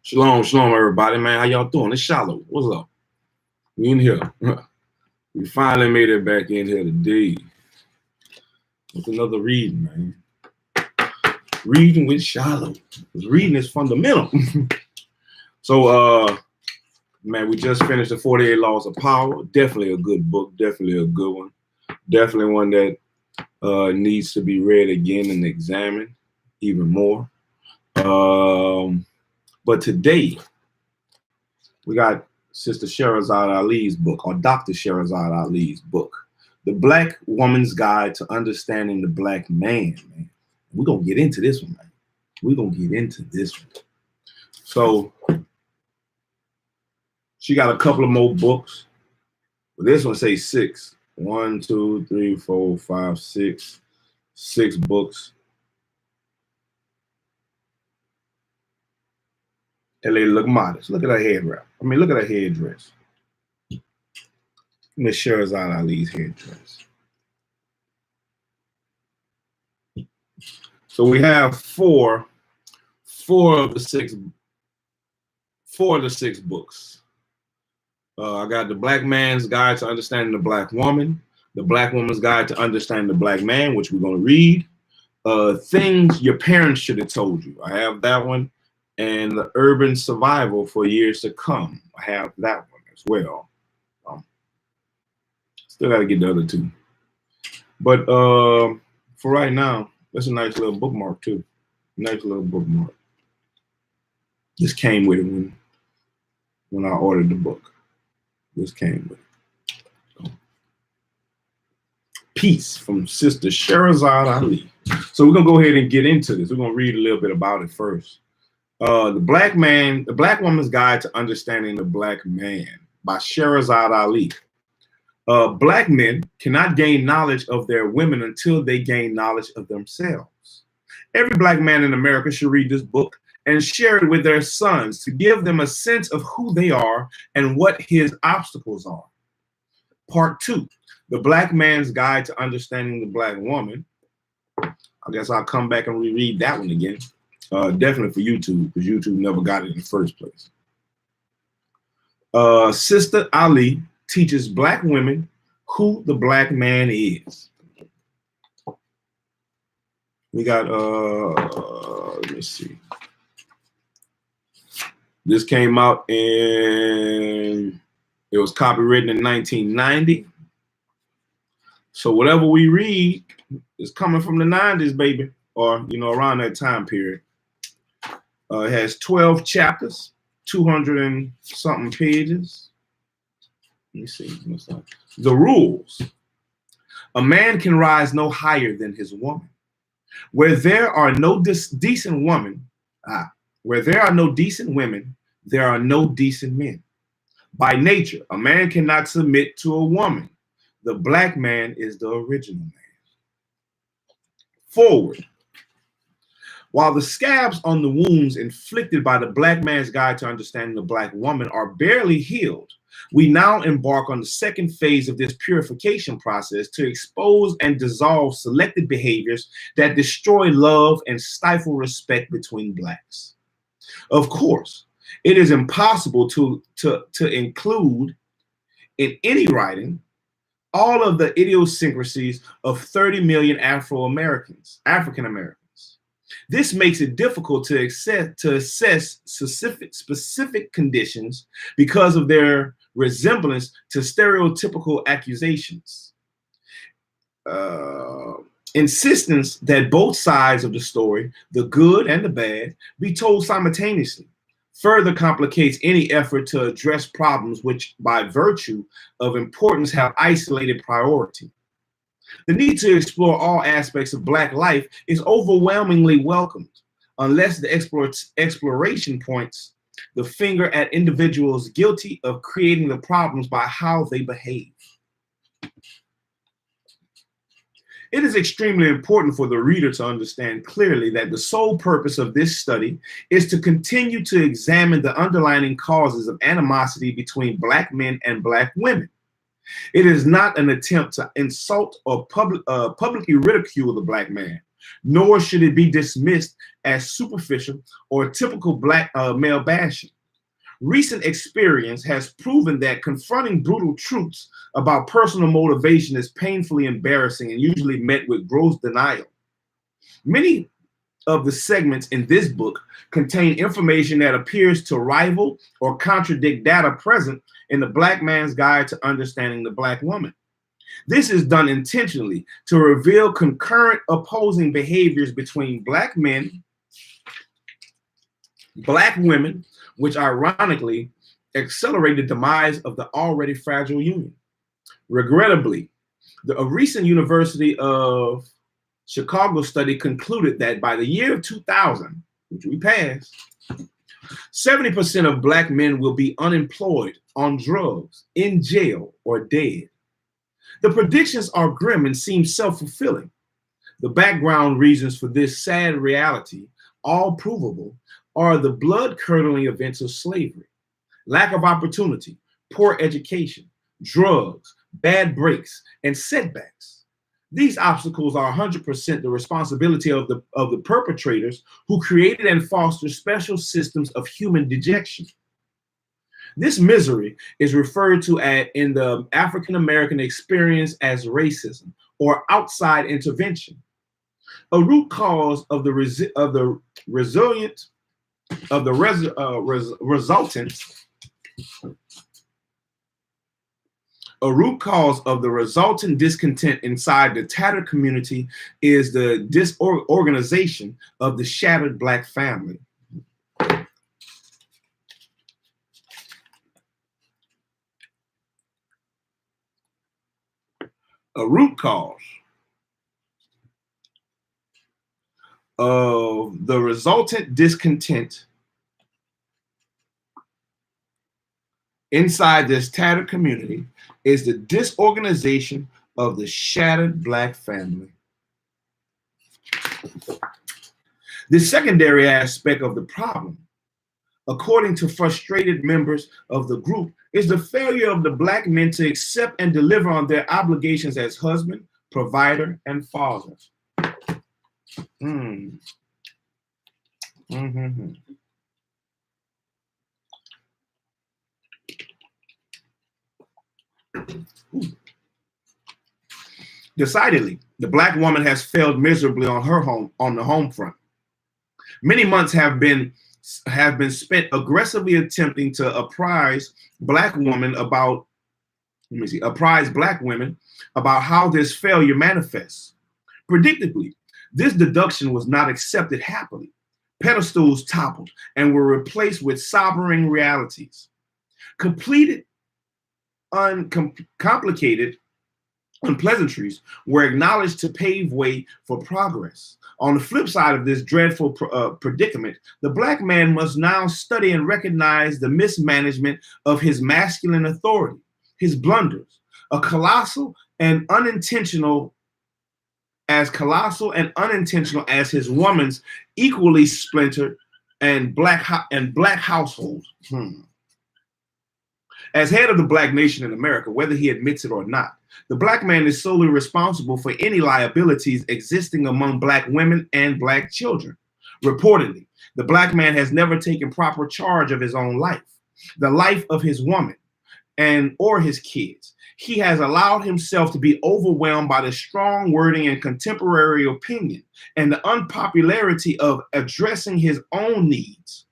Shalom, shalom, everybody, man. How y'all doing? It's Shallow. What's up? We in here. We finally made it back in here today. It's another reading, man. Reading with Shallow. Because reading is fundamental. So, man, we just finished the 48 Laws of Power. Definitely a good book. Definitely a good one. Definitely one that needs to be read again and examined even more. But today, we got Sister Shahrazad Ali's book, or Dr. Shahrazad Ali's book, The Black Woman's Guide to Understanding the Black Man. Man, we're going to get into this one, man. We're going to get into this one. So, she got a couple of more books. But this one says 6. 1, 2, 3, 4, 5, 6. 6 books. And they look modest. Look at her head wrap. I mean, look at her headdress. Miss Shahrazad Ali's headdress. So we have four of the six books. I got The Black Man's Guide to Understanding the Black Woman, The Black Woman's Guide to Understanding the Black Man, which we're going to read. Things Your Parents Should Have Told You. I have that one. And The Urban Survival for Years to Come. I have that one as well. Still got to get the other two. But for right now, that's a nice little bookmark too. Nice little bookmark. This came with it when I ordered the book. This came with it. Peace from Sister Shahrazad Ali. So we're going to go ahead and get into this. We're going to read a little bit about it first. The Black Woman's Guide to Understanding the Black Man by Shahrazad Ali. Black men cannot gain knowledge of their women until they gain knowledge of themselves. Every Black man in America should read this book and share it with their sons to give them a sense of who they are and what his obstacles are. Part 2, The Black Man's Guide to Understanding the Black Woman. I guess I'll come back and reread that one again. Definitely for YouTube, because YouTube never got it in the first place. Sister Ali teaches Black women who the Black man is. We got, let me see. This came out it was copywritten in 1990. So whatever we read is coming from the 90s, baby, or, you know, around that time period. It has 12 chapters, 200 and something pages. Let me see. The rules. A man can rise no higher than his woman. Where there are no decent women, there are no decent men. By nature, a man cannot submit to a woman. The black man is the original man. Forward. While the scabs on the wounds inflicted by the Black Man's Guide to Understanding the Black Woman are barely healed, we now embark on the second phase of this purification process to expose and dissolve selected behaviors that destroy love and stifle respect between Blacks. Of course, it is impossible to include in any writing all of the idiosyncrasies of 30 million African Americans. This makes it difficult to assess specific conditions because of their resemblance to stereotypical accusations. Insistence that both sides of the story, the good and the bad, be told simultaneously further complicates any effort to address problems which, by virtue of importance, have isolated priority. The need to explore all aspects of Black life is overwhelmingly welcomed, unless the exploration points the finger at individuals guilty of creating the problems by how they behave. It is extremely important for the reader to understand clearly that the sole purpose of this study is to continue to examine the underlying causes of animosity between Black men and Black women. It is not an attempt to insult or publicly ridicule the Black man, nor should it be dismissed as superficial or typical black male bashing. Recent experience has proven that confronting brutal truths about personal motivation is painfully embarrassing and usually met with gross denial. Many of the segments in this book contain information that appears to rival or contradict data present in the Black Man's Guide to Understanding the Black Woman. This is done intentionally to reveal concurrent opposing behaviors between Black men, Black women, which ironically accelerate the demise of the already fragile union. Regrettably, a recent University of Chicago study concluded that by the year 2000, which we passed, 70% of Black men will be unemployed, on drugs, in jail, or dead. The predictions are grim and seem self-fulfilling. The background reasons for this sad reality, all provable, are the blood-curdling events of slavery, lack of opportunity, poor education, drugs, bad breaks, and setbacks. These obstacles are 100% the responsibility of the perpetrators who created and fostered special systems of human dejection. This misery is referred to in the African American experience as racism or outside intervention. A root cause of the resultant discontent inside the tattered community is the disorganization of the shattered Black family. A root cause of the resultant discontent inside this tattered community is the disorganization of the shattered Black family. The secondary aspect of the problem, according to frustrated members of the group, is the failure of the Black men to accept and deliver on their obligations as husband, provider, and father. Decidedly, the Black woman has failed miserably on the home front. Many months have been spent aggressively attempting to apprise Black women about how this failure manifests. Predictably, this deduction was not accepted happily. Pedestals toppled and were replaced with sobering realities. Completed, uncomplicated unpleasantries were acknowledged to pave way for progress. On the flip side of this dreadful predicament, the Black man must now study and recognize the mismanagement of his masculine authority, his blunders, colossal and unintentional as his woman's equally splintered and black household. As head of the Black nation in America, whether he admits it or not, the Black man is solely responsible for any liabilities existing among Black women and Black children. Reportedly, the Black man has never taken proper charge of his own life, the life of his woman, or his kids. He has allowed himself to be overwhelmed by the strong wording and contemporary opinion and the unpopularity of addressing his own needs.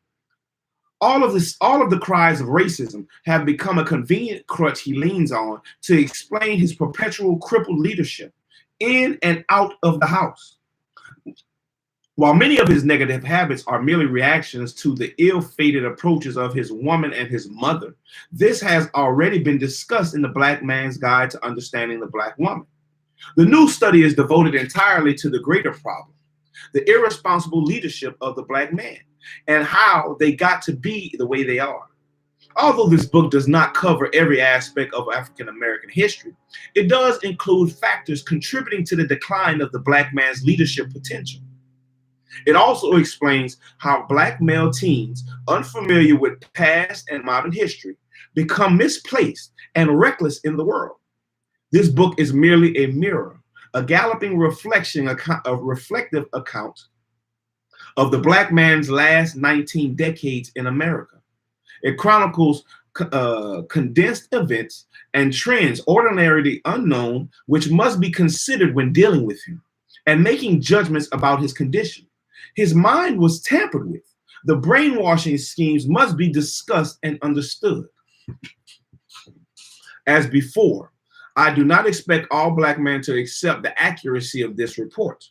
All of the cries of racism have become a convenient crutch he leans on to explain his perpetual crippled leadership in and out of the house. While many of his negative habits are merely reactions to the ill-fated approaches of his woman and his mother, this has already been discussed in the Black Man's Guide to Understanding the Black Woman. The new study is devoted entirely to the greater problem, the irresponsible leadership of the Black man, and how they got to be the way they are. Although this book does not cover every aspect of African American history, it does include factors contributing to the decline of the Black man's leadership potential. It also explains how Black male teens, unfamiliar with past and modern history, become misplaced and reckless in the world. This book is merely a mirror, a galloping reflective account of the black man's last 19 decades in America. It chronicles condensed events and trends ordinarily unknown, which must be considered when dealing with him and making judgments about his condition. His mind was tampered with. The brainwashing schemes must be discussed and understood. As before, I do not expect all black men to accept the accuracy of this report,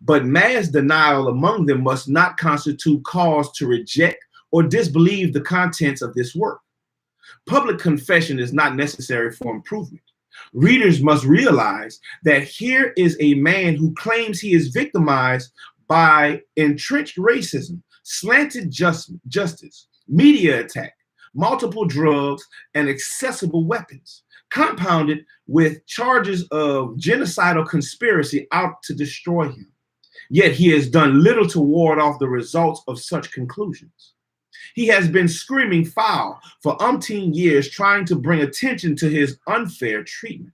but mass denial among them must not constitute cause to reject or disbelieve the contents of this work. Public confession is not necessary for improvement. Readers must realize that here is a man who claims he is victimized by entrenched racism, slanted justice, media attack, multiple drugs, and accessible weapons, compounded with charges of genocidal conspiracy out to destroy him. Yet he has done little to ward off the results of such conclusions. He has been screaming foul for umpteen years, trying to bring attention to his unfair treatment.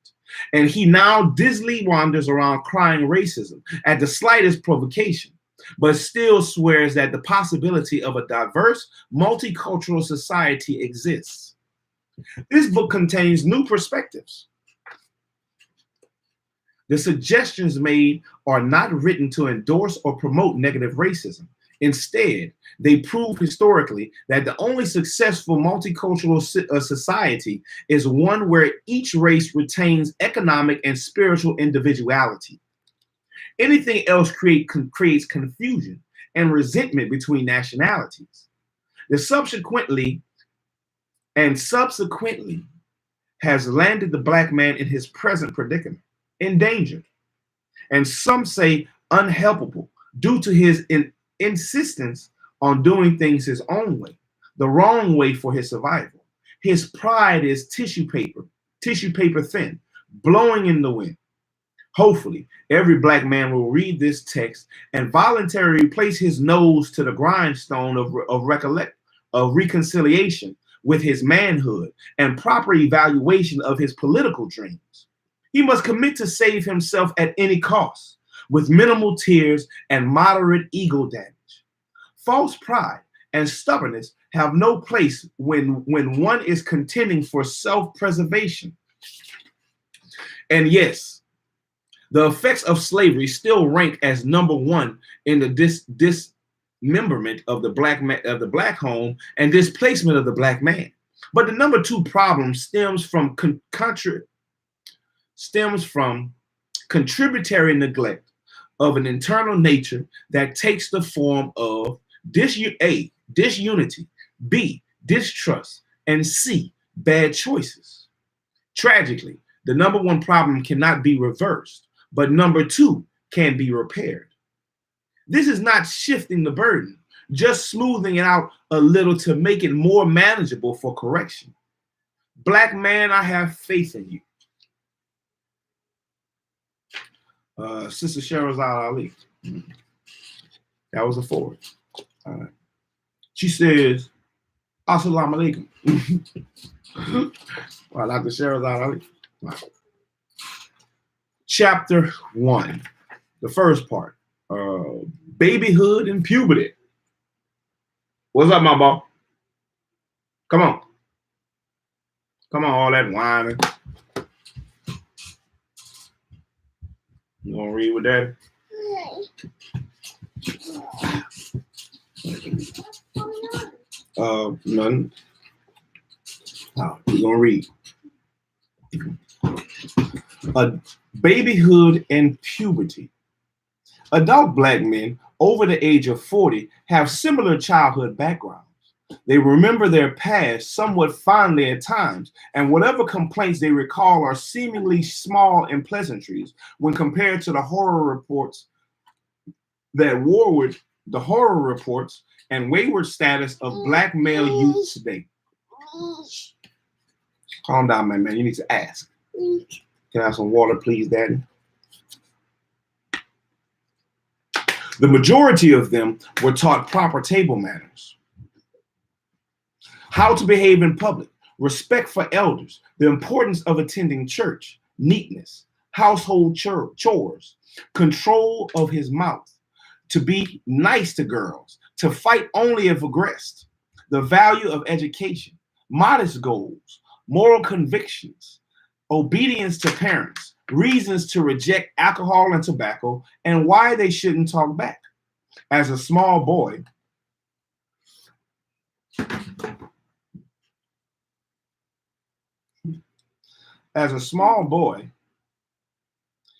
And he now dizzily wanders around crying racism at the slightest provocation, but still swears that the possibility of a diverse, multicultural society exists. This book contains new perspectives. The suggestions made are not written to endorse or promote negative racism. Instead, they prove historically that the only successful multicultural society is one where each race retains economic and spiritual individuality. Anything else creates confusion and resentment between nationalities. Subsequently has landed the black man in his present predicament, endangered, and some say unhelpable due to his insistence on doing things his own way, the wrong way for his survival. His pride is tissue paper thin, blowing in the wind. Hopefully, every black man will read this text and voluntarily place his nose to the grindstone of reconciliation with his manhood and proper evaluation of his political dreams. He must commit to save himself at any cost, with minimal tears and moderate ego damage. False pride and stubbornness have no place when one is contending for self-preservation. And yes, the effects of slavery still rank as number one in the dismemberment of the black home and displacement of the black man. But the number two problem stems from contributory neglect of an internal nature that takes the form of disunity, B, distrust, and C, bad choices. Tragically, the number one problem cannot be reversed, but number two can be repaired. This is not shifting the burden, just smoothing it out a little to make it more manageable for correction. Black man, I have faith in you. Sister Shahrazad Ali. That was a forward. She says, Assalamu alaikum. Well, Dr. Shahrazad Ali. Wow. Chapter 1, the first part, babyhood and puberty. What's up, my boy? Come on. Come on, all that whining. You gonna read with that? None. No, you gonna read. Babyhood and puberty. Adult black men over the age of 40 have similar childhood backgrounds. They remember their past somewhat fondly at times, and whatever complaints they recall are seemingly small and pleasantries when compared to the horror reports and wayward status of black male youth today. Calm down, man. You need to ask. Can I have some water, please, Daddy? The majority of them were taught proper table manners, how to behave in public, respect for elders, the importance of attending church, neatness, household chores, control of his mouth, to be nice to girls, to fight only if aggressed, the value of education, modest goals, moral convictions, obedience to parents, reasons to reject alcohol and tobacco, and why they shouldn't talk back. As a small boy,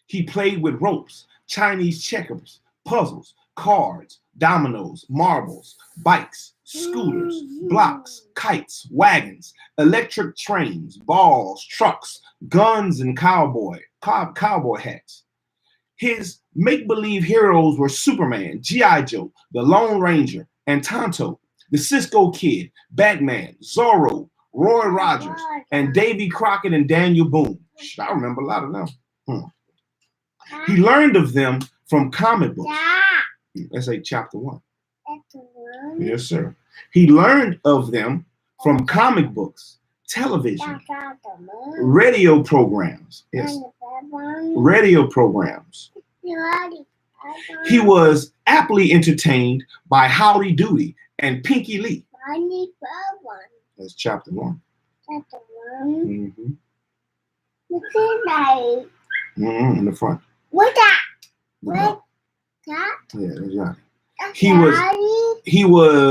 he played with ropes, Chinese checkers, puzzles, cards, dominoes, marbles, bikes, scooters, blocks, kites, wagons, electric trains, balls, trucks, guns, and cowboy hats. His make-believe heroes were Superman, G.I. Joe, the Lone Ranger, and Tonto, the Cisco Kid, Batman, Zorro, Roy Rogers, and Davy Crockett and Daniel Boone. I remember a lot of them. He learned of them from comic books. Let's say chapter 1. Yes, sir. He learned of them from comic books, television, radio programs. Yes. Radio programs. He was aptly entertained by Howdy Doody and Pinky Lee. That's chapter 1. Chapter 1. In the front. What that? What that? Yeah, that's right. He was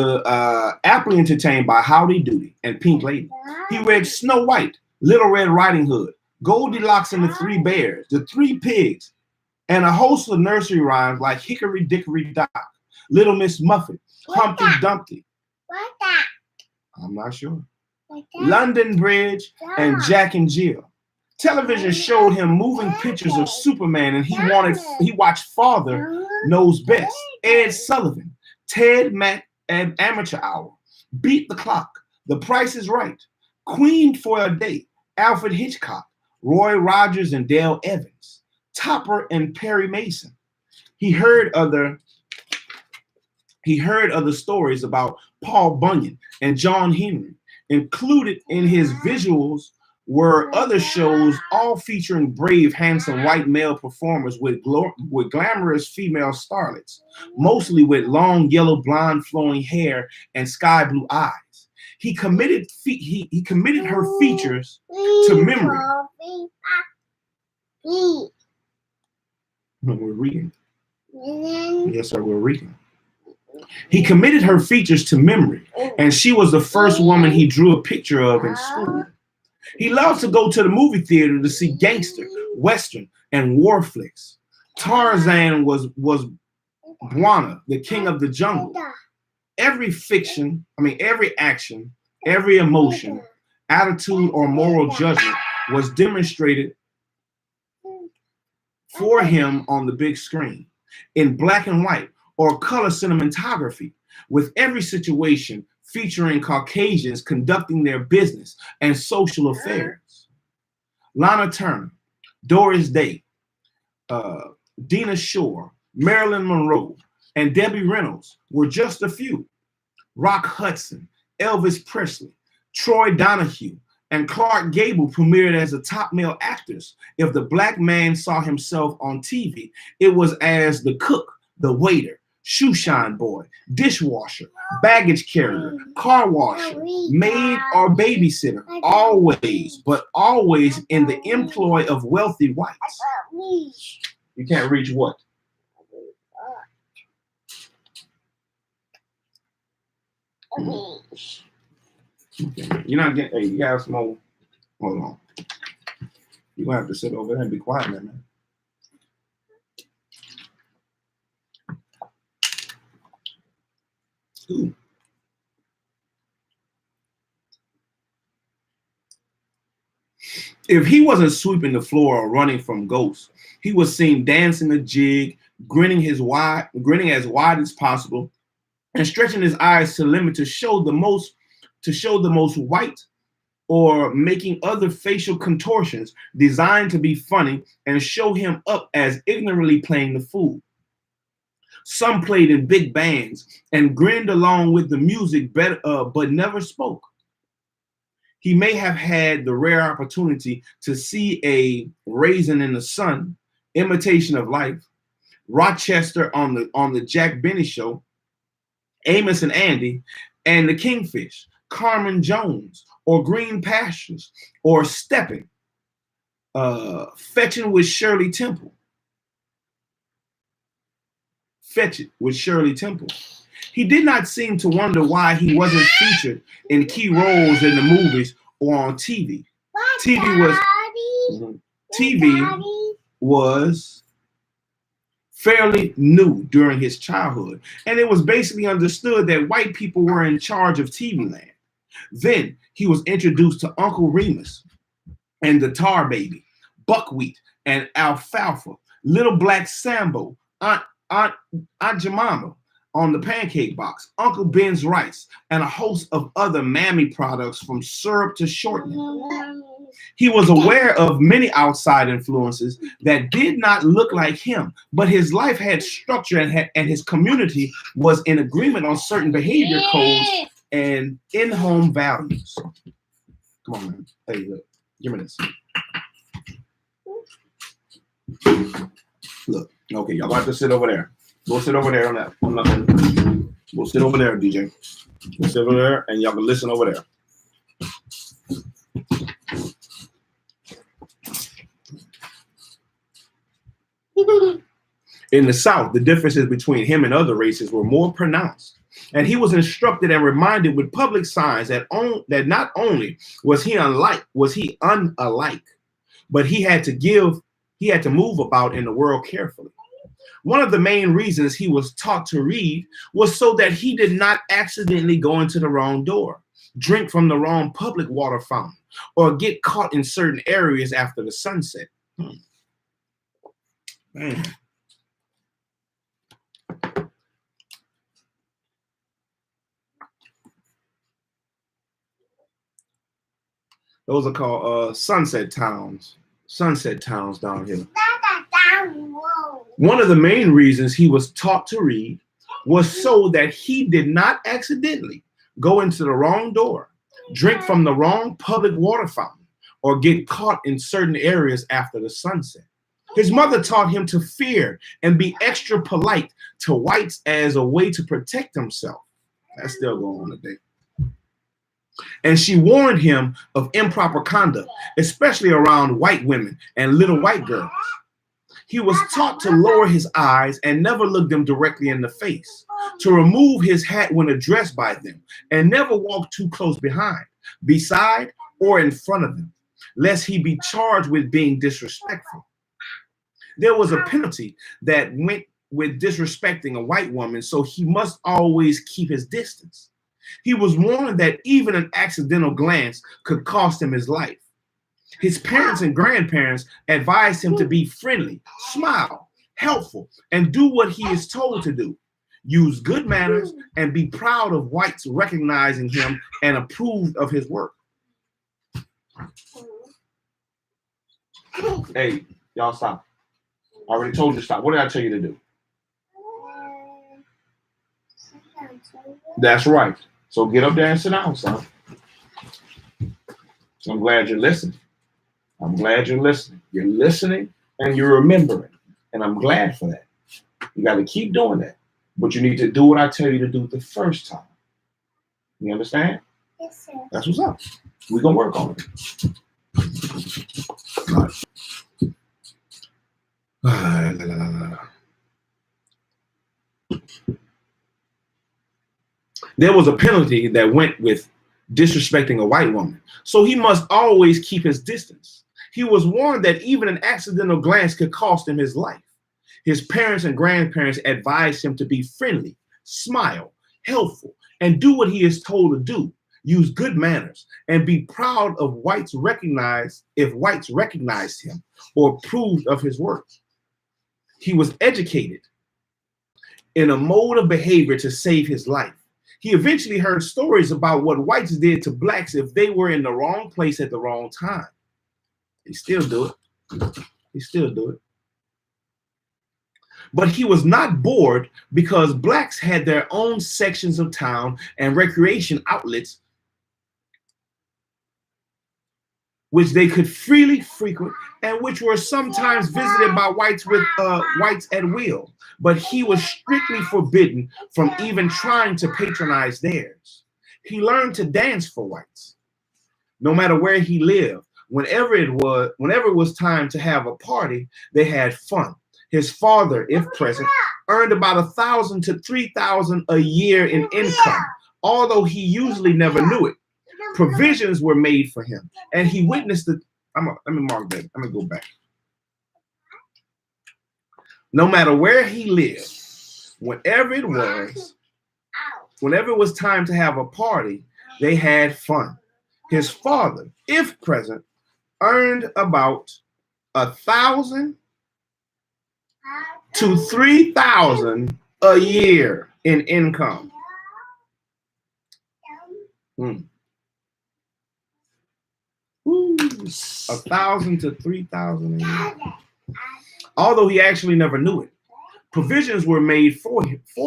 aptly entertained by Howdy Doody and Pink Lady. He read Snow White, Little Red Riding Hood, Goldilocks and the Three Bears, The Three Pigs, and a host of nursery rhymes like Hickory Dickory Dock, Little Miss Muffet, Humpty Dumpty. What that? I'm not sure. London Bridge and Jack and Jill. Television showed him moving pictures of Superman, and he watched Father Knows Best, Ed Sullivan, Ted Mack and Amateur Hour, Beat the Clock, The Price is Right, Queen for a Day, Alfred Hitchcock, Roy Rogers and Dale Evans, Topper and Perry Mason. He heard other stories about Paul Bunyan and John Henry. Included in his visuals were other shows, all featuring brave, handsome white male performers with glamorous female starlets, mostly with long yellow blonde flowing hair and sky blue eyes. He committed her features to memory. We're reading. Yes, sir, we're reading. He committed her features to memory, and she was the first woman he drew a picture of in school. He loved to go to the movie theater to see gangster, western, and war flicks. Tarzan was Bwana, the king of the jungle. Every action, every emotion, attitude, or moral judgment was demonstrated for him on the big screen, in black and white or color cinematography, with every situation featuring Caucasians conducting their business and social affairs. Lana Turner, Doris Day, Dina Shore, Marilyn Monroe, and Debbie Reynolds were just a few. Rock Hudson, Elvis Presley, Troy Donahue, and Clark Gable premiered as the top male actors. If the black man saw himself on TV, it was as the cook, the waiter, shoe shine boy, dishwasher, baggage carrier, car washer, maid, or babysitter, always in the employ of wealthy whites. You can't reach what? You're not getting, hey, you got some more, hold on. You're gonna have to sit over there and be quiet, man. Ooh. If he wasn't sweeping the floor or running from ghosts, he was seen dancing a jig, grinning as wide as possible, and stretching his eyes to the limit to show the most white, or making other facial contortions designed to be funny and show him up as ignorantly playing the fool. Some played in big bands and grinned along with the music, but never spoke. He may have had the rare opportunity to see a Raisin in the Sun, Imitation of Life, Rochester on the Jack Benny Show, Amos and Andy, and the Kingfish, Carmen Jones, or Green Pastures, or Stepping, Fetching with Shirley Temple. Fetch It with Shirley Temple. He did not seem to wonder why he wasn't featured in key roles in the movies or on TV. TV was fairly new during his childhood, and it was basically understood that white people were in charge of TV land. Then he was introduced to Uncle Remus and the Tar Baby, Buckwheat and Alfalfa, Little Black Sambo, Aunt Jemima on the pancake box, Uncle Ben's rice, and a host of other mammy products from syrup to shortening. He was aware of many outside influences that did not look like him, but his life had structure and his community was in agreement on certain behavior codes and in-home values. Come on, man. Hey, look. Give me this. Look. Okay, y'all got to sit over there. Go sit over there on that. I'm not gonna. Go sit over there, DJ. Go sit over there, and y'all can listen over there. In the South, the differences between him and other races were more pronounced, and he was instructed and reminded with public signs that not only was he unalike, but he had to move about in the world carefully. One of the main reasons he was taught to read was so that he did not accidentally go into the wrong door, drink from the wrong public water fountain, or get caught in certain areas after the sunset. Man. Those are called sunset towns. Sunset towns down here. One of the main reasons he was taught to read was so that he did not accidentally go into the wrong door, drink from the wrong public water fountain, or get caught in certain areas after the sunset. His mother taught him to fear and be extra polite to whites as a way to protect himself. That's still going on today. And she warned him of improper conduct, especially around white women and little white girls. He was taught to lower his eyes and never look them directly in the face, to remove his hat when addressed by them, and never walk too close behind, beside, or in front of them, lest he be charged with being disrespectful. There was a penalty that went with disrespecting a white woman, so he must always keep his distance. He was warned that even an accidental glance could cost him his life. His parents and grandparents advised him to be friendly, smile, helpful, and do what he is told to do. Use good manners and be proud of whites recognizing him and approved of his work. Hey, y'all stop. I already told you to stop. What did I tell you to do? That's right. So get up there and sit down, son. I'm glad you're listening. I'm glad you're listening. You're listening and you're remembering. And I'm glad for that. You got to keep doing that. But you need to do what I tell you to do the first time. You understand? Yes, sir. That's what's up. We're going to work on it. There was a penalty that went with disrespecting a white woman, so he must always keep his distance. He was warned that even an accidental glance could cost him his life. His parents and grandparents advised him to be friendly, smile, helpful, and do what he is told to do. Use good manners and be proud of whites recognized if whites recognized him or approved of his work. He was educated in a mode of behavior to save his life. He eventually heard stories about what whites did to blacks if they were in the wrong place at the wrong time. They still do it. They still do it. But he was not bored because blacks had their own sections of town and recreation outlets which they could freely frequent, and which were sometimes visited by whites with whites at will. But he was strictly forbidden from even trying to patronize theirs. He learned to dance for whites, no matter where he lived. Whenever it was time to have a party, they had fun. His father, if present, earned about 1,000 to 3,000 a year in income, although he usually never knew it. Provisions were made for him, and he witnessed the. Let me mark that. Let me go back. No matter where he lived, whenever it was time to have a party, they had fun. His father, if present, earned about 1,000 to 3,000 a year in income. 1,000 to 3,000 a year. Although he actually never knew it. Provisions were made for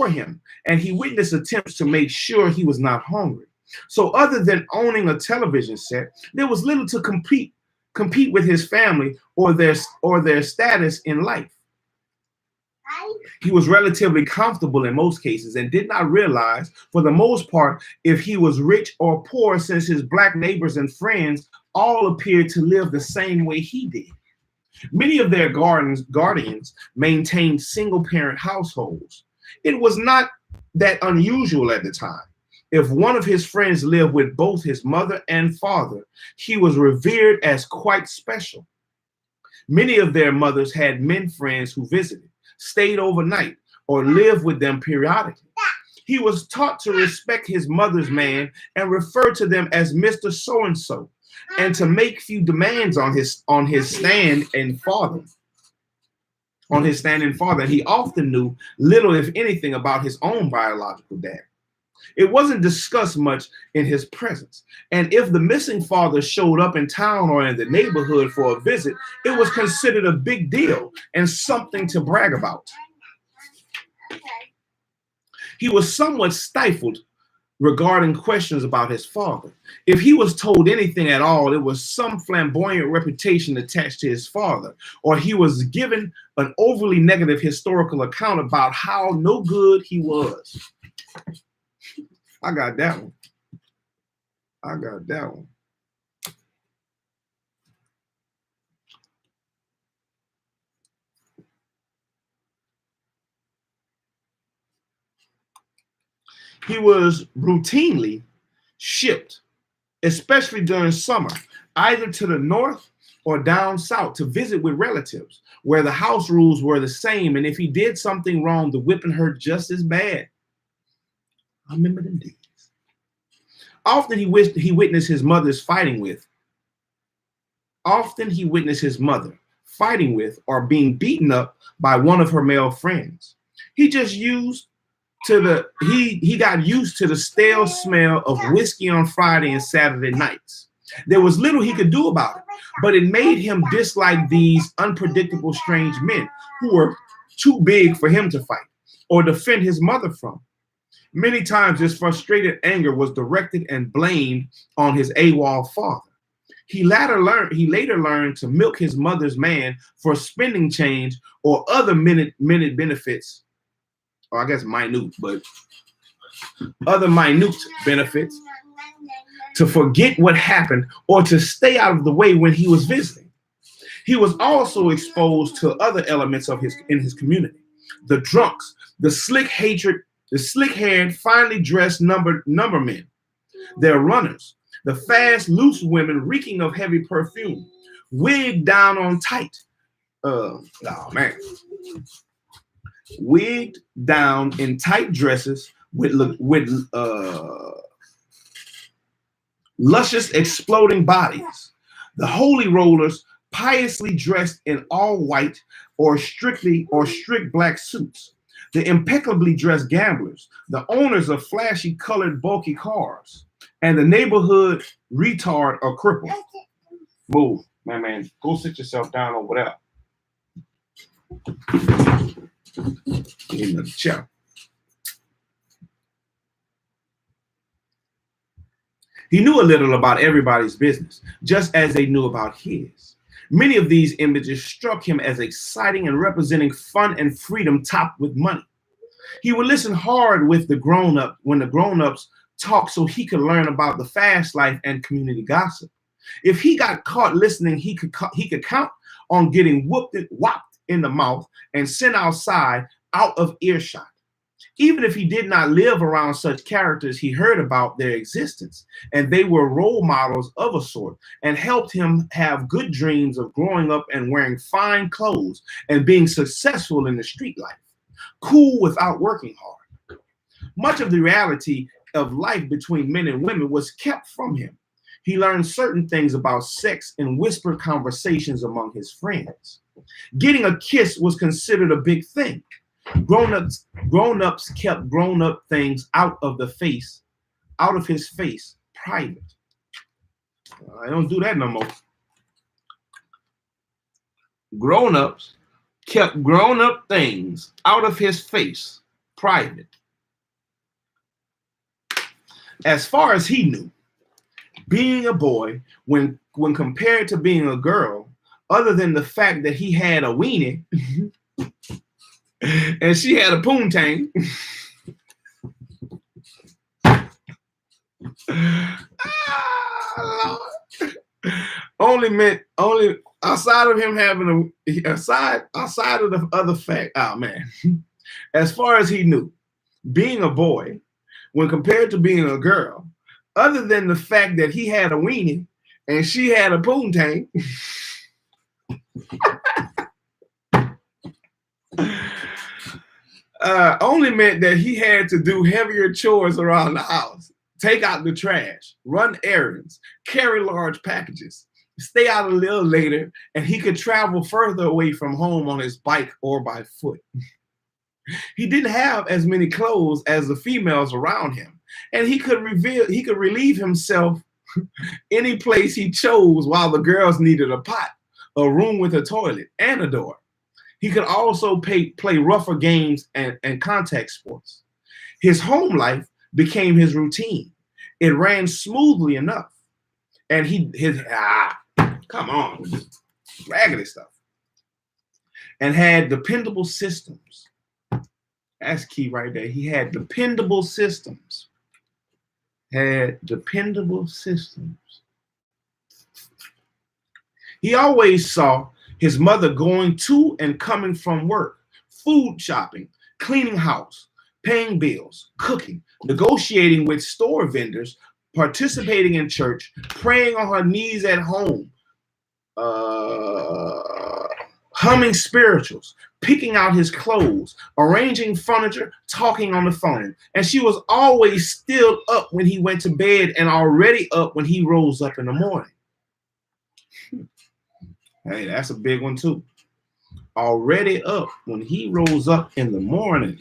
him, and he witnessed attempts to make sure he was not hungry. So other than owning a television set, there was little to compete with his family or their status in life. He was relatively comfortable in most cases and did not realize, for the most part, if he was rich or poor, since his black neighbors and friends all appeared to live the same way he did. Many of their guardians maintained single-parent households. It was not that unusual at the time. If one of his friends lived with both his mother and father, he was revered as quite special. Many of their mothers had men friends who visited, stayed overnight, or lived with them periodically. He was taught to respect his mother's man and refer to them as Mr. So-and-so, and to make few demands on his stand and father. And he often knew little, if anything, about his own biological dad. It wasn't discussed much in his presence, and if the missing father showed up in town or in the neighborhood for a visit, it was considered a big deal and something to brag about. He was somewhat stifled regarding questions about his father. If he was told anything at all, it was some flamboyant reputation attached to his father, or he was given an overly negative historical account about how no good he was. I got that one. He was routinely shipped, especially during summer, either to the north or down south to visit with relatives, where the house rules were the same, and if he did something wrong, the whipping hurt just as bad. I remember them days. Often he witnessed his mother fighting with or being beaten up by one of her male friends. He got used to the stale smell of whiskey on Friday and Saturday nights. There was little he could do about it, but it made him dislike these unpredictable, strange men who were too big for him to fight or defend his mother from. Many times his frustrated anger was directed and blamed on his AWOL father. He later learned to milk his mother's man for spending change or other minute benefits, or I guess other minute benefits, to forget what happened or to stay out of the way when he was visiting. He was also exposed to other elements in his community: the drunks, the slick-haired, finely dressed numbermen, their runners, the fast, loose women reeking of heavy perfume, wigged down on tight. Wigged down in tight dresses with luscious, exploding bodies. The holy rollers, piously dressed in all white or strict black suits. The impeccably dressed gamblers, the owners of flashy colored bulky cars, and the neighborhood retard or cripple. Move, man. Go sit yourself down over there. In the chair. He knew a little about everybody's business, just as they knew about his. Many of these images struck him as exciting and representing fun and freedom topped with money. He would listen hard with the grown-up when the grown-ups talked so he could learn about the fast life and community gossip. If he got caught listening, he could count on getting whopped in the mouth and sent outside out of earshot. Even if he did not live around such characters, he heard about their existence, and they were role models of a sort and helped him have good dreams of growing up and wearing fine clothes and being successful in the street life, cool without working hard. Much of the reality of life between men and women was kept from him. He learned certain things about sex in whispered conversations among his friends. Getting a kiss was considered a big thing. Grown-ups kept grown-up things out of his face, private. I don't do that no more. Grown-ups kept grown-up things out of his face, private. As far as he knew, being a boy, when compared to being a girl, other than the fact that he had a weenie and she had a poontang, only outside of him having outside of the other fact. Oh man, as far as he knew, being a boy, when compared to being a girl, other than the fact that he had a weenie and she had a poontang, only meant that he had to do heavier chores around the house, take out the trash, run errands, carry large packages, stay out a little later, and he could travel further away from home on his bike or by foot. He didn't have as many clothes as the females around him, and he could relieve himself any place he chose while the girls needed a pot, a room with a toilet, and a door. He could also play rougher games and contact sports. His home life became his routine. It ran smoothly enough. And come on, raggedy stuff. And had dependable systems. That's key right there. He had dependable systems. He always saw his mother going to and coming from work, food shopping, cleaning house, paying bills, cooking, negotiating with store vendors, participating in church, praying on her knees at home, humming spirituals, picking out his clothes, arranging furniture, talking on the phone. And she was always still up when he went to bed and already up when he rose up in the morning. Hey, that's a big one too. Already up when he rose up in the morning.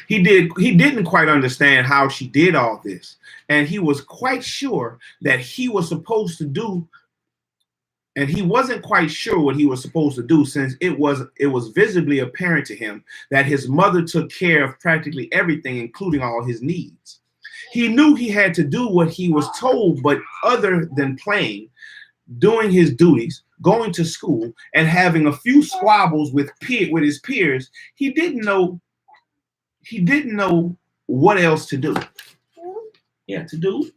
He didn't quite understand how she did all this, and he was quite sure that he was supposed to do. And he wasn't quite sure what he was supposed to do, since it was visibly apparent to him that his mother took care of practically everything, including all his needs. He knew he had to do what he was told, but other than playing, doing his duties, going to school, and having a few squabbles with his peers, he didn't know what else to do. Yeah, to do.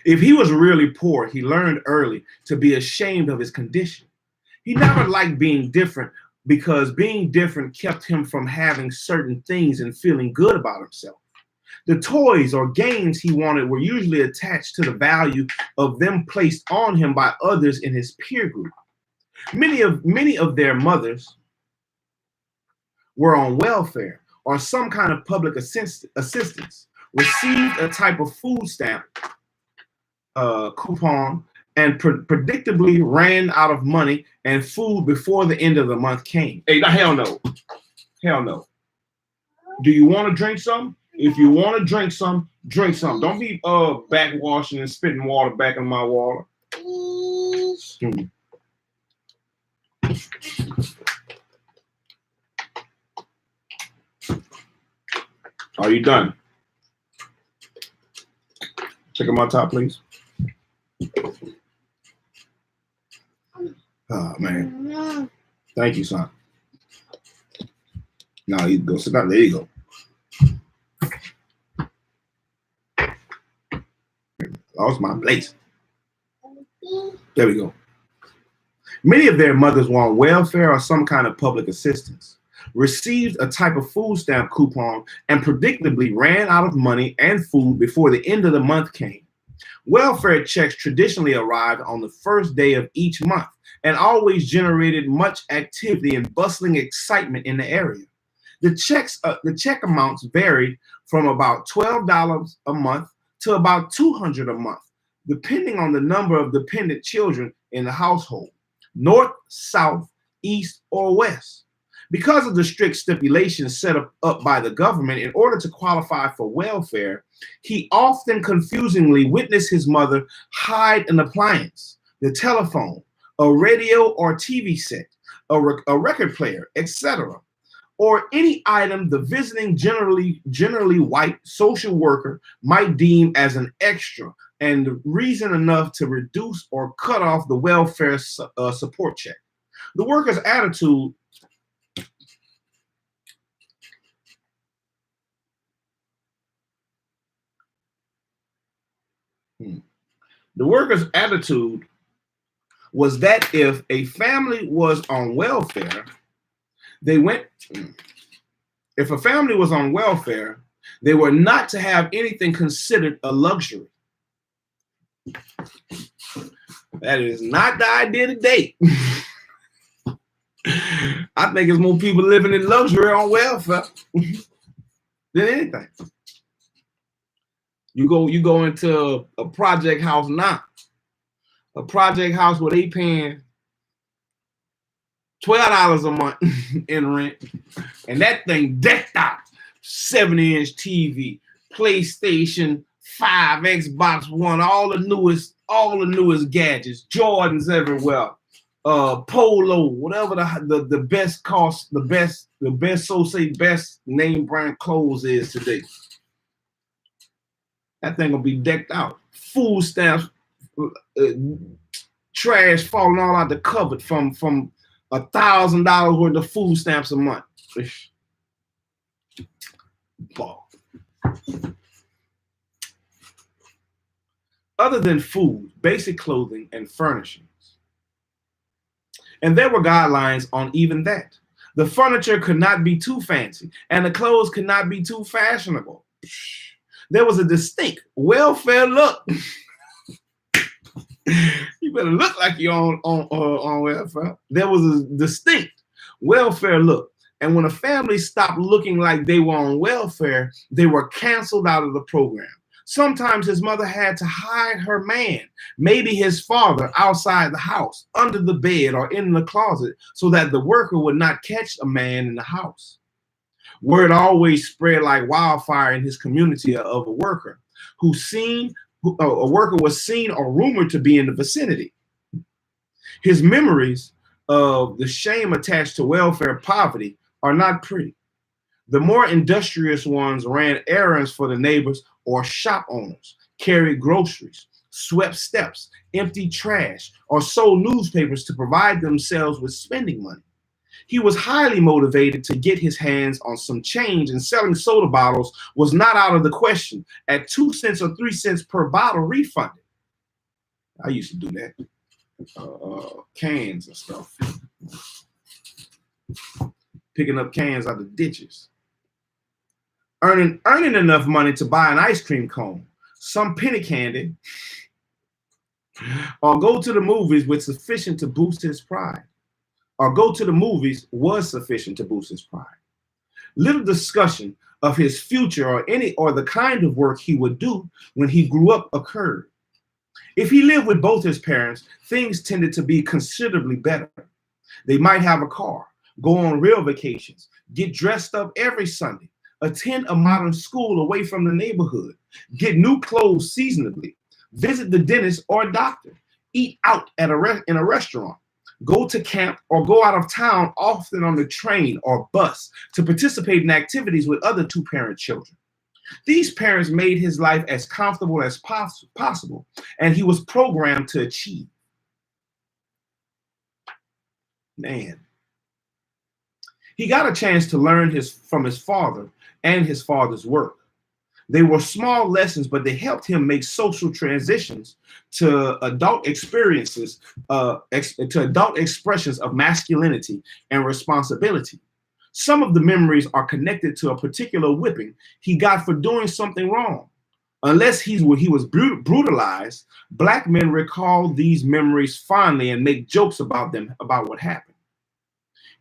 If he was really poor, he learned early to be ashamed of his condition. He never liked being different, because being different kept him from having certain things and feeling good about himself. The toys or games he wanted were usually attached to the value of them placed on him by others in his peer group. Many of their mothers were on welfare or some kind of public assistance, received a type of food stamp coupon, and predictably ran out of money and food before the end of the month came. Hey, hell no. Do you want to drink some? If you want to drink some, drink some. Don't be backwashing and spitting water back in my water. Are you done? Check out my top, please. Oh man. Thank you, son. Now you go sit down. There you go. Lost my place. There we go. Many of their mothers were on welfare or some kind of public assistance, received a type of food stamp coupon, and predictably ran out of money and food before the end of the month came. Welfare checks traditionally arrived on the first day of each month and always generated much activity and bustling excitement in the area. The check amounts varied from about $12 a month to about $200 a month, depending on the number of dependent children in the household, north, south, east, or west. Because of the strict stipulations set up by the government in order to qualify for welfare, he often confusingly witnessed his mother hide an appliance, the telephone, a radio or TV set, a record player, etc., or any item the visiting generally white social worker might deem as an extra and reason enough to reduce or cut off the welfare support check. The worker's attitude was that if a family was on welfare, they were not to have anything considered a luxury. That is not the idea today. I think it's more people living in luxury on welfare than anything. You go into a project house now, a project house where they paying $12 a month in rent, and that thing decked out, 70-inch TV, PlayStation 5, Xbox One, all the newest gadgets, Jordans everywhere, Polo, whatever the best cost, the best name brand clothes is today. That thing will be decked out. Food stamps, trash falling all out the cupboard from $1,000 worth of food stamps a month. Ball. Other than food, basic clothing, and furnishings. And there were guidelines on even that. The furniture could not be too fancy, and the clothes could not be too fashionable. There was a distinct welfare look. You better look like you're on welfare. There was a distinct welfare look. And when a family stopped looking like they were on welfare, they were canceled out of the program. Sometimes his mother had to hide her man, maybe his father, outside the house, under the bed or in the closet, so that the worker would not catch a man in the house. Word always spread like wildfire in his community of a worker was seen or rumored to be in the vicinity. His memories of the shame attached to welfare poverty are not pretty. The more industrious ones ran errands for the neighbors or shop owners, carried groceries, swept steps, emptied trash, or sold newspapers to provide themselves with spending money. He was highly motivated to get his hands on some change, and selling soda bottles was not out of the question at 2 cents or 3 cents per bottle refunded. I used to do that. Cans and stuff. Picking up cans out of ditches. Earning enough money to buy an ice cream cone, some penny candy, or go to the movies was sufficient to boost his pride. Little discussion of his future or the kind of work he would do when he grew up occurred. If he lived with both his parents, things tended to be considerably better. They might have a car, go on real vacations, get dressed up every Sunday, attend a modern school away from the neighborhood, get new clothes seasonably, visit the dentist or doctor, eat out at in a restaurant, go to camp, or go out of town often on the train or bus to participate in activities with other two-parent children. These parents made his life as comfortable as possible, and he was programmed to achieve. Man. He got a chance to learn from his father and his father's work. They were small lessons, but they helped him make social transitions to adult experiences, to adult expressions of masculinity and responsibility. Some of the memories are connected to a particular whipping he got for doing something wrong. Unless he was brutalized, black men recall these memories fondly and make jokes about them, about what happened.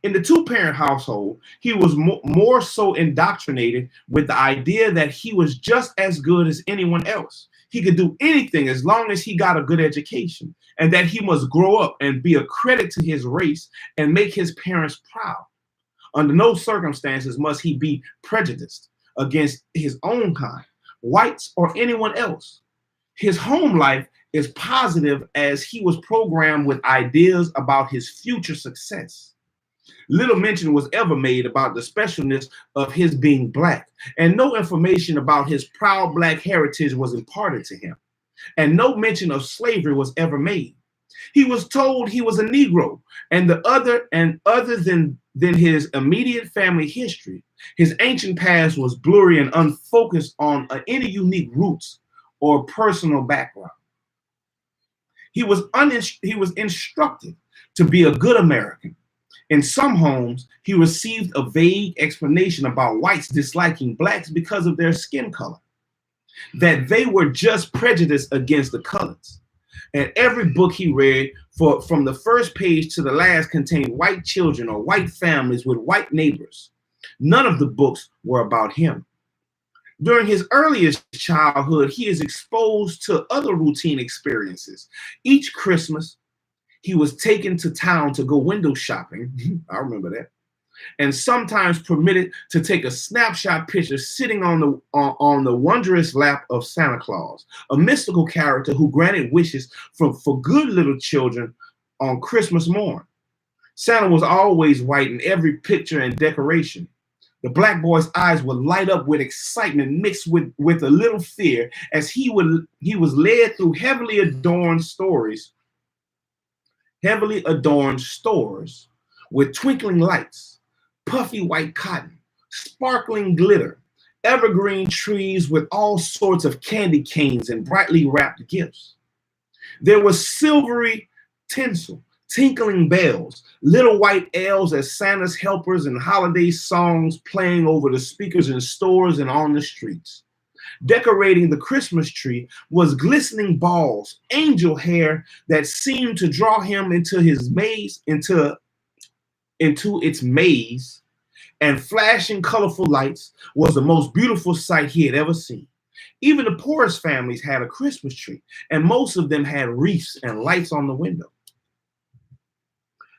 In the two-parent household, he was more so indoctrinated with the idea that he was just as good as anyone else. He could do anything as long as he got a good education, and that he must grow up and be a credit to his race and make his parents proud. Under no circumstances must he be prejudiced against his own kind, whites or anyone else. His home life is positive as he was programmed with ideas about his future success. Little mention was ever made about the specialness of his being black, and no information about his proud black heritage was imparted to him, and no mention of slavery was ever made. He was told he was a Negro, and other than his immediate family history, his ancient past was blurry and unfocused on any unique roots or personal background. He was instructed to be a good American. In some homes, he received a vague explanation about whites disliking blacks because of their skin color, that they were just prejudiced against the colors. And every book he read, from the first page to the last, contained white children or white families with white neighbors. None of the books were about him. During his earliest childhood, he is exposed to other routine experiences. Each Christmas, he was taken to town to go window shopping. I remember that. And sometimes permitted to take a snapshot picture sitting on the wondrous lap of Santa Claus, a mystical character who granted wishes for good little children on Christmas morn. Santa was always white in every picture and decoration. The black boy's eyes would light up with excitement mixed with a little fear as he was led through heavily adorned stores with twinkling lights, puffy white cotton, sparkling glitter, evergreen trees with all sorts of candy canes and brightly wrapped gifts. There was silvery tinsel, tinkling bells, little white elves as Santa's helpers, and holiday songs playing over the speakers in stores and on the streets. Decorating the Christmas tree was glistening balls, angel hair that seemed to draw him into his maze, into its maze, and flashing colorful lights was the most beautiful sight he had ever seen. Even the poorest families had a Christmas tree, and most of them had wreaths and lights on the window.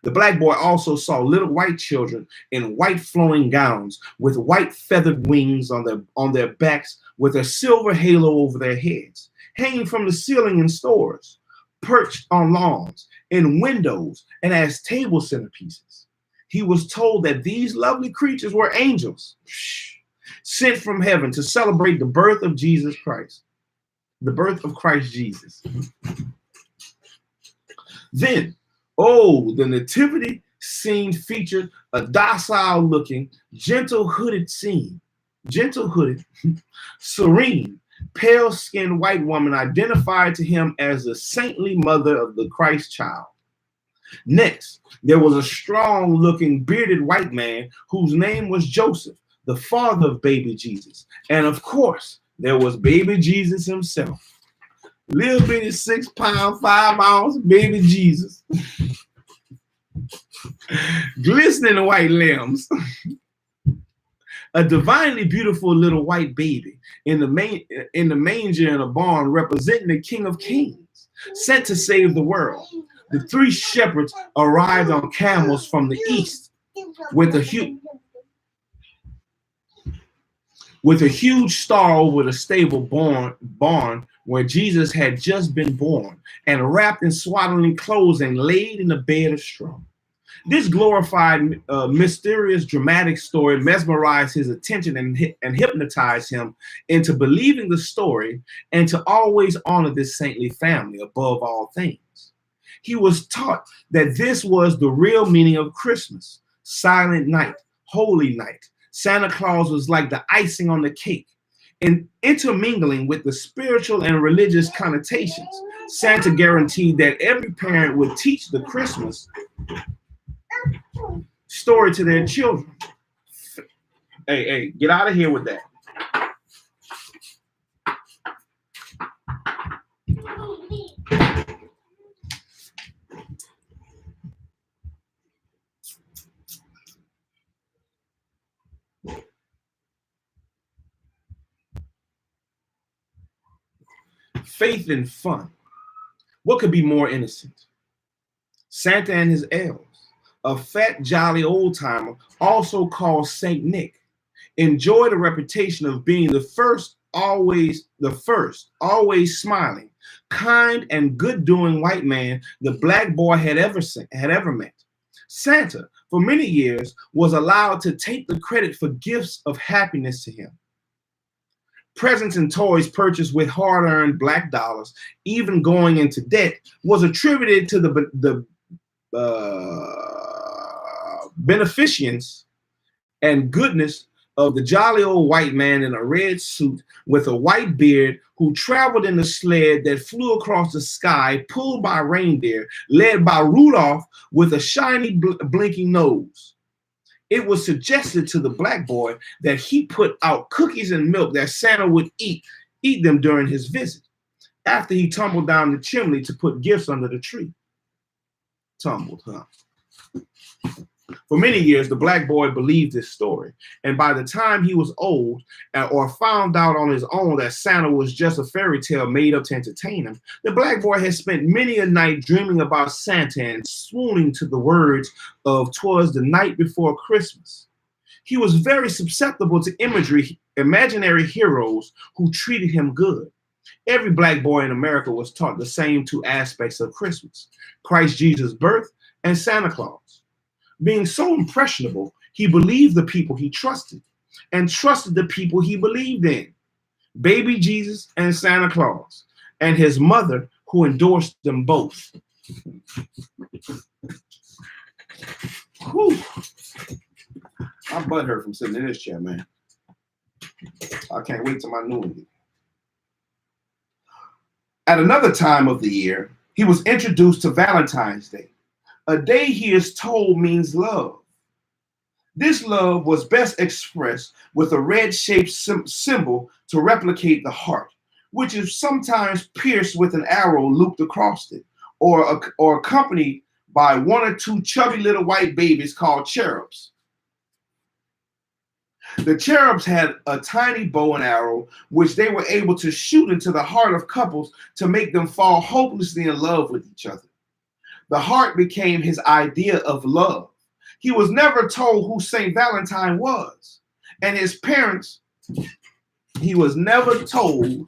The black boy also saw little white children in white flowing gowns with white feathered wings on their backs with a silver halo over their heads, hanging from the ceiling in stores, perched on lawns, in windows, and as table centerpieces. He was told that these lovely creatures were angels sent from heaven to celebrate the birth of Jesus Christ, the birth of Christ Jesus. Then, the nativity scene featured a docile-looking, gentle-hooded, serene, pale-skinned white woman identified to him as the saintly mother of the Christ child. Next, there was a strong-looking, bearded white man whose name was Joseph, the father of baby Jesus. And of course, there was baby Jesus himself. Little bitty 6 pound, 5 ounce baby Jesus. Glistening white limbs. A divinely beautiful little white baby in the manger in a barn, representing the King of Kings, sent to save the world. The 3 shepherds arrived on camels from the east with a huge with a huge star over the stable barn where Jesus had just been born, and wrapped in swaddling clothes and laid in a bed of straw. This glorified, mysterious, dramatic story mesmerized his attention and hypnotized him into believing the story and to always honor this saintly family above all things. He was taught that this was the real meaning of Christmas: silent night, holy night. Santa Claus was like the icing on the cake. In intermingling with the spiritual and religious connotations, Santa guaranteed that every parent would teach the Christmas story to their children. Hey, get out of here with that. Faith and fun. What could be more innocent? Santa and his elves, a fat, jolly old timer, also called Saint Nick, enjoyed a reputation of being always smiling, kind, and good-doing white man the black boy had ever met. Santa, for many years, was allowed to take the credit for gifts of happiness to him. Presents and toys purchased with hard-earned black dollars, even going into debt, was attributed to the beneficence and goodness of the jolly old white man in a red suit with a white beard who traveled in a sled that flew across the sky, pulled by reindeer, led by Rudolph with a shiny blinking nose. It was suggested to the black boy that he put out cookies and milk that Santa would eat them during his visit, after he tumbled down the chimney to put gifts under the tree. Tumbled, huh? For many years, the black boy believed this story, and by the time he was old or found out on his own that Santa was just a fairy tale made up to entertain him, the black boy had spent many a night dreaming about Santa and swooning to the words of "'twas the night before Christmas." He was very susceptible to imaginary heroes who treated him good. Every black boy in America was taught the same two aspects of Christmas: Christ Jesus' birth and Santa Claus. Being so impressionable, he believed the people he trusted and trusted the people he believed in: baby Jesus and Santa Claus, and his mother, who endorsed them both. Whew. My butt hurt from sitting in this chair, man. I can't wait till my new one. At another time of the year, he was introduced to Valentine's Day, a day he is told means love. This love was best expressed with a red-shaped symbol to replicate the heart, which is sometimes pierced with an arrow looped across it, or accompanied by one or two chubby little white babies called cherubs. The cherubs had a tiny bow and arrow, which they were able to shoot into the heart of couples to make them fall hopelessly in love with each other. The heart became his idea of love. He was never told who St. Valentine was, and his parents, he was never told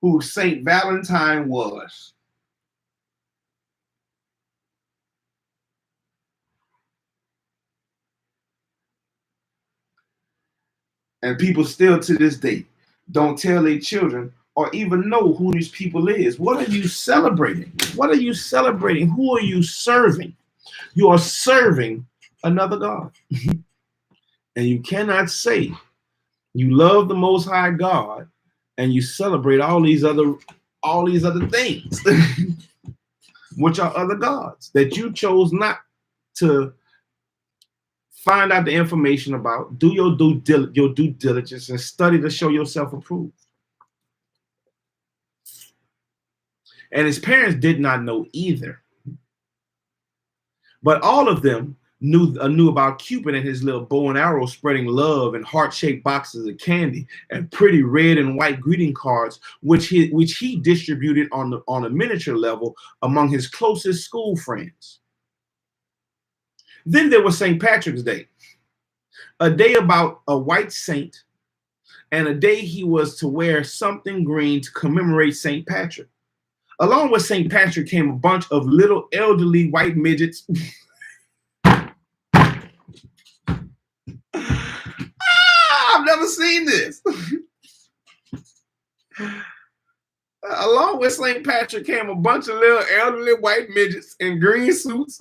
who St. Valentine was. And people still to this day don't tell their children or even know who these people is. What are you celebrating? What are you celebrating? Who are you serving? You are serving another God. And you cannot say you love the Most High God and you celebrate all these other things, which are other gods that you chose not to find out the information about. Do your due diligence and study to show yourself approved. And his parents did not know either. But all of them knew about Cupid and his little bow and arrow spreading love and heart-shaped boxes of candy and pretty red and white greeting cards, which he distributed on a miniature level among his closest school friends. Then there was St. Patrick's Day, a day about a white saint and a day he was to wear something green to commemorate St. Patrick. Along with St. Patrick came a bunch of little elderly white midgets. I've never seen this. Along with St. Patrick came a bunch of little elderly white midgets in green suits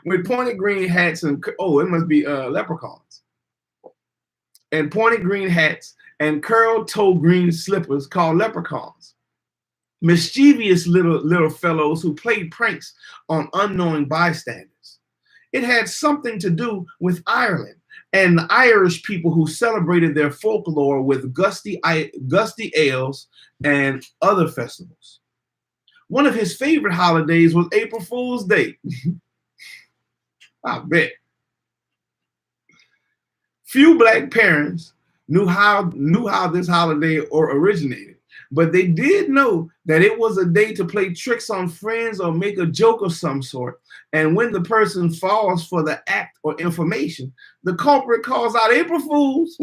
with pointed green hats and, oh, it must be leprechauns. And pointed green hats and curled-toe green slippers called leprechauns. Mischievous little fellows who played pranks on unknowing bystanders. It had something to do with Ireland and the Irish people who celebrated their folklore with gusty ales and other festivals. One of his favorite holidays was April Fool's Day. I bet. Few black parents knew how this holiday originated, but they did know that it was a day to play tricks on friends or make a joke of some sort. And when the person falls for the act or information, the culprit calls out April Fools.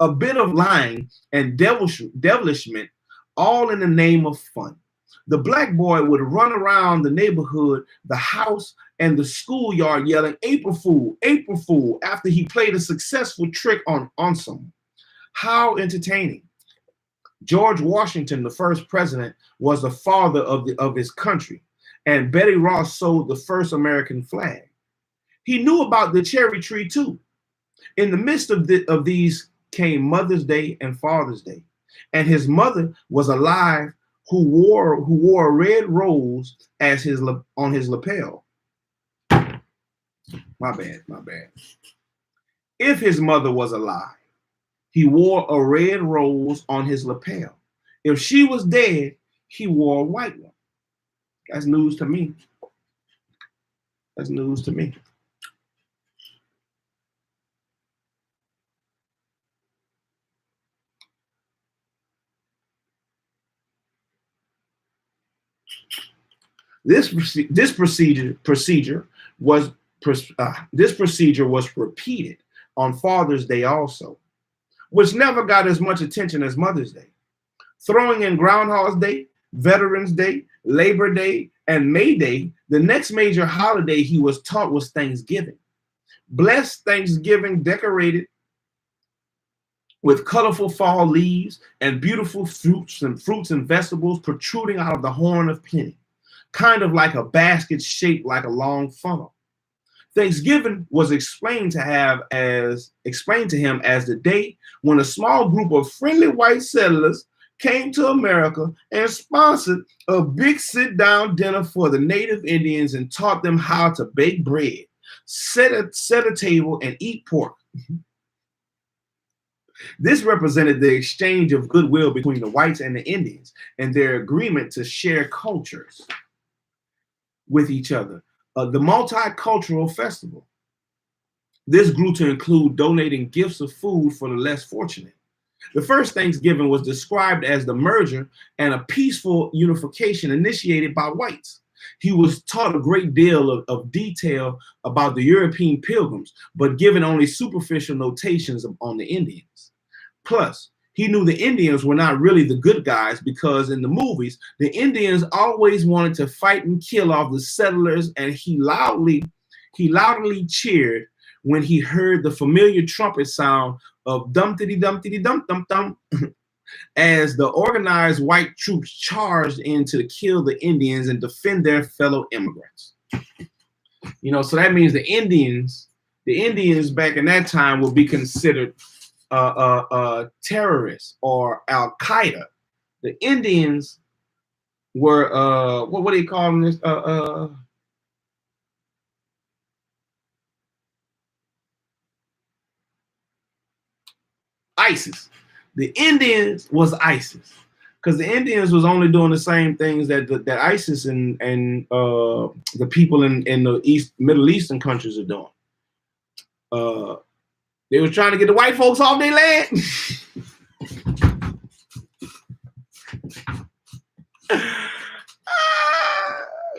A bit of lying and devilishment, all in the name of fun. The black boy would run around the neighborhood, the house, and the schoolyard yelling, April Fool, after he played a successful trick on someone. How entertaining. George Washington, the first president, was the father of his country, and Betty Ross sold the first American flag. He knew about the cherry tree too. In the midst of these came Mother's Day and Father's Day, and his mother was alive, who wore a red rose as on his lapel. My bad. If his mother was alive, he wore a red rose on his lapel. If she was dead, he wore a white one. That's news to me. That's news to me. This procedure was repeated on Father's Day also, which never got as much attention as Mother's Day. Throwing in Groundhog's Day, Veterans Day, Labor Day, and May Day, the next major holiday he was taught was Thanksgiving. Blessed Thanksgiving decorated with colorful fall leaves and beautiful fruits and vegetables protruding out of the horn of plenty, kind of like a basket shaped like a long funnel. Thanksgiving was explained to him as the day when a small group of friendly white settlers came to America and sponsored a big sit-down dinner for the native Indians and taught them how to bake bread, set a table, and eat pork. This represented the exchange of goodwill between the whites and the Indians and their agreement to share cultures with each other. The multicultural festival. This grew to include donating gifts of food for the less fortunate. The first Thanksgiving was described as the merger and a peaceful unification initiated by whites. He was taught a great deal of detail about the European pilgrims, but given only superficial notations on the Indians. Plus, he knew the Indians were not really the good guys because in the movies, the Indians always wanted to fight and kill off the settlers, and he loudly cheered when he heard the familiar trumpet sound of dum-tiddy-dum-tiddy-dum-dum-dum as the organized white troops charged in to kill the Indians and defend their fellow immigrants. You know, so that means the Indians back in that time would be considered terrorists or Al-Qaeda. The Indians were what do you call them? This ISIS. The Indians was ISIS because the Indians was only doing the same things that ISIS and the people in the Middle Eastern countries are doing. They were trying to get the white folks off their land.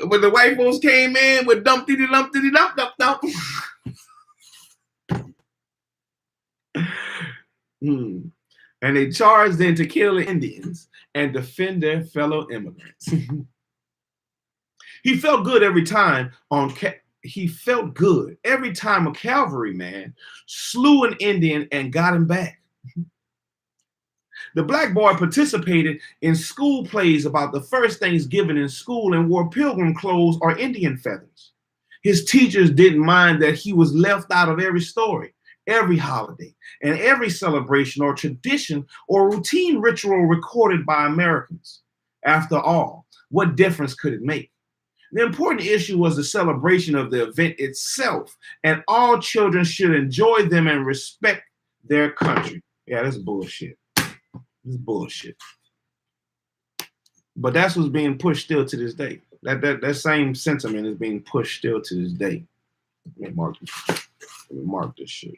When the white folks came in with dump-diddy-dump-diddy-dump-dump-dump. And they charged them to kill the Indians and defend their fellow immigrants. He felt good every time a cavalryman slew an Indian and got him back. The black boy participated in school plays about the first Thanksgiving in school and wore pilgrim clothes or Indian feathers. His teachers didn't mind that he was left out of every story, every holiday, and every celebration or tradition or routine ritual recorded by Americans. After all, what difference could it make? The important issue was the celebration of the event itself, and all children should enjoy them and respect their country. Yeah, that's bullshit. This is bullshit. But that's what's being pushed still to this day. That same sentiment is being pushed still to this day. Let me mark this shit.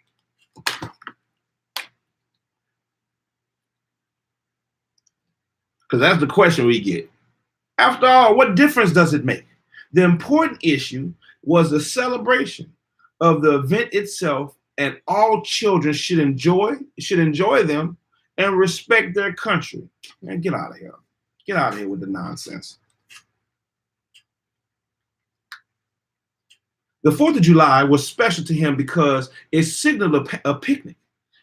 Because that's the question we get. After all, what difference does it make? The important issue was the celebration of the event itself, and all children should enjoy them and respect their country. Man, get out of here. Get out of here with the nonsense. The 4th of July was special to him because it signaled a picnic,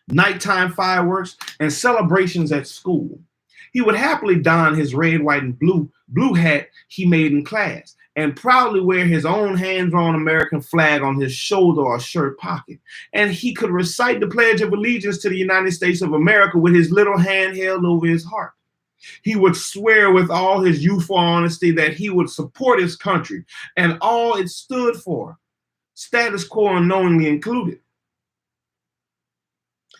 nighttime fireworks, and celebrations at school. He would happily don his red, white, and blue hat he made in class and proudly wear his own hand-drawn American flag on his shoulder or shirt pocket. And he could recite the Pledge of Allegiance to the United States of America with his little hand held over his heart. He would swear with all his youthful honesty that he would support his country and all it stood for, status quo unknowingly included.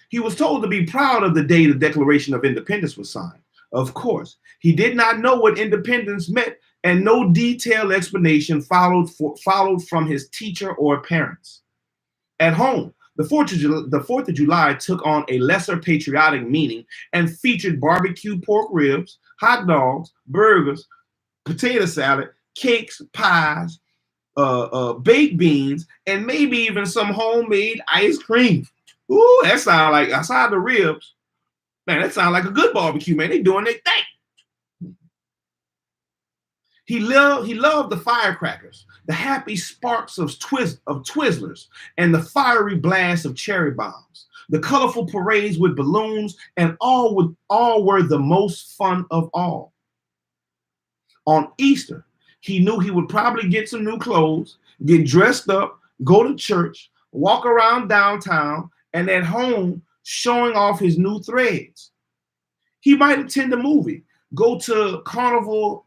He was told to be proud of the day the Declaration of Independence was signed. Of course, he did not know what independence meant, and no detailed explanation followed from his teacher or parents. At home, the 4th of July took on a lesser patriotic meaning and featured barbecued pork ribs, hot dogs, burgers, potato salad, cakes, pies, baked beans, and maybe even some homemade ice cream. Ooh, that sounds like, outside the ribs, man, that sounds like a good barbecue, man. They doing their thing. He loved the firecrackers, the happy sparks of Twizzlers, and the fiery blasts of cherry bombs, the colorful parades with balloons, and all were the most fun of all. On Easter, he knew he would probably get some new clothes, get dressed up, go to church, walk around downtown, and at home showing off his new threads. He might attend a movie, go to a carnival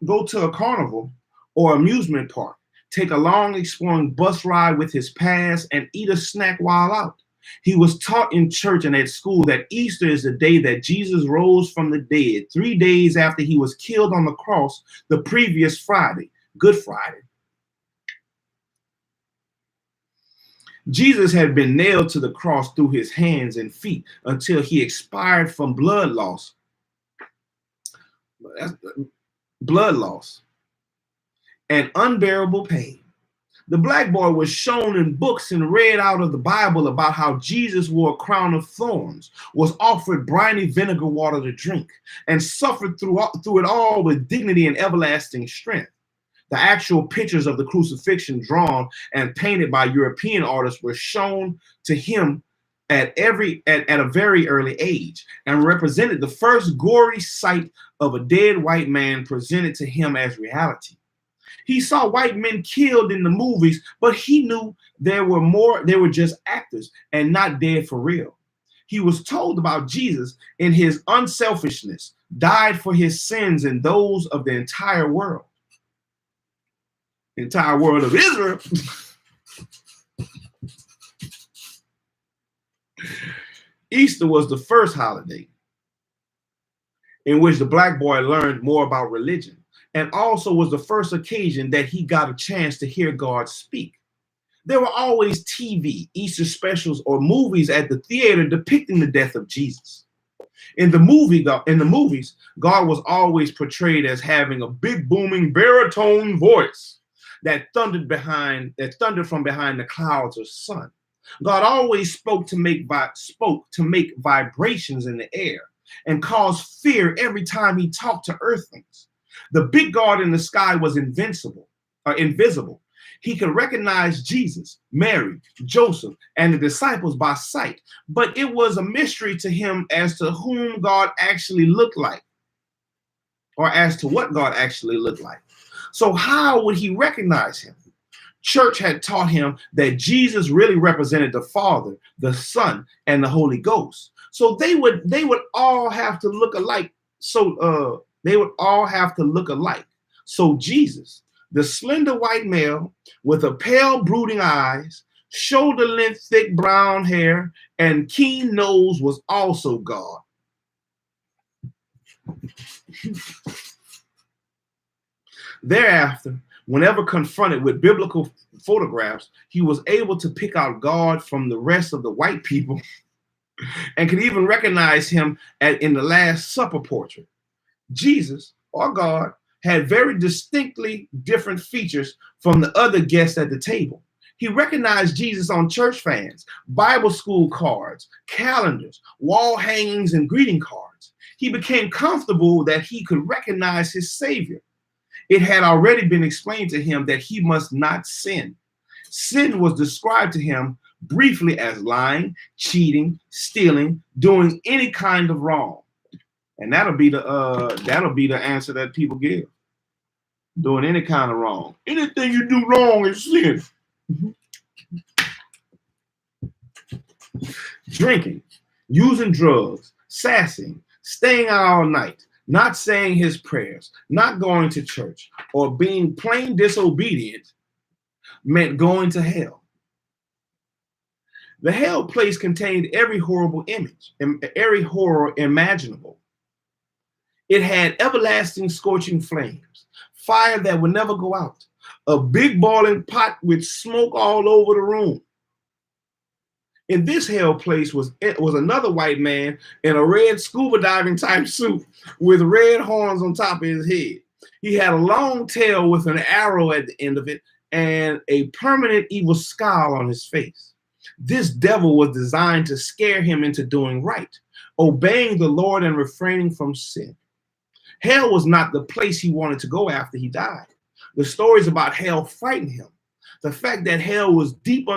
or amusement park, take a long exploring bus ride with his past, and eat a snack while out. He was taught in church and at school that Easter is the day that Jesus rose from the dead, 3 days after he was killed on the cross the previous Friday, Good Friday. Jesus had been nailed to the cross through his hands and feet until he expired from blood loss and unbearable pain. The black boy was shown in books and read out of the Bible about how Jesus wore a crown of thorns, was offered briny vinegar water to drink, and suffered through it all with dignity and everlasting strength. The actual pictures of the crucifixion drawn and painted by European artists were shown to him at a very early age and represented the first gory sight of a dead white man presented to him as reality. He saw white men killed in the movies, but he knew they were just actors and not dead for real. He was told about Jesus in his unselfishness, died for his sins and those of the entire world. Entire world of Israel. Easter was the first holiday in which the black boy learned more about religion, and also was the first occasion that he got a chance to hear God speak. There were always TV, Easter specials, or movies at the theater depicting the death of Jesus. In the movies, God was always portrayed as having a big booming baritone voice that thundered from behind the clouds of sun. God always spoke to make vibrations in the air and cause fear every time he talked to earthlings. The big God in the sky was invisible. He could recognize Jesus, Mary, Joseph, and the disciples by sight, but it was a mystery to him as to whom God actually looked like, or as to what God actually looked like. So how would he recognize him? Church had taught him that Jesus really represented the Father, the Son, and the Holy Ghost. So they would all have to look alike. So Jesus, the slender white male with a pale, brooding eyes, shoulder-length, thick brown hair, and keen nose, was also God. Thereafter, whenever confronted with biblical photographs, he was able to pick out God from the rest of the white people and could even recognize him in the Last Supper portrait. Jesus, or God, had very distinctly different features from the other guests at the table. He recognized Jesus on church fans, Bible school cards, calendars, wall hangings, and greeting cards. He became comfortable that he could recognize his Savior. It had already been explained to him that he must not sin. Sin was described to him briefly as lying, cheating, stealing, doing any kind of wrong. And that'll be the answer that people give. Doing any kind of wrong. Anything you do wrong is sin. Drinking, using drugs, sassing, staying out all night, not saying his prayers, not going to church, or being plain disobedient meant going to hell. The hell place contained every horrible image, every horror imaginable. It had everlasting scorching flames, fire that would never go out, a big boiling pot with smoke all over the room. In this hell place was another white man in a red scuba diving type suit with red horns on top of his head. He had a long tail with an arrow at the end of it and a permanent evil scowl on his face. This devil was designed to scare him into doing right, obeying the Lord and refraining from sin. Hell was not the place he wanted to go after he died. The stories about hell frightened him. The fact that hell was deep under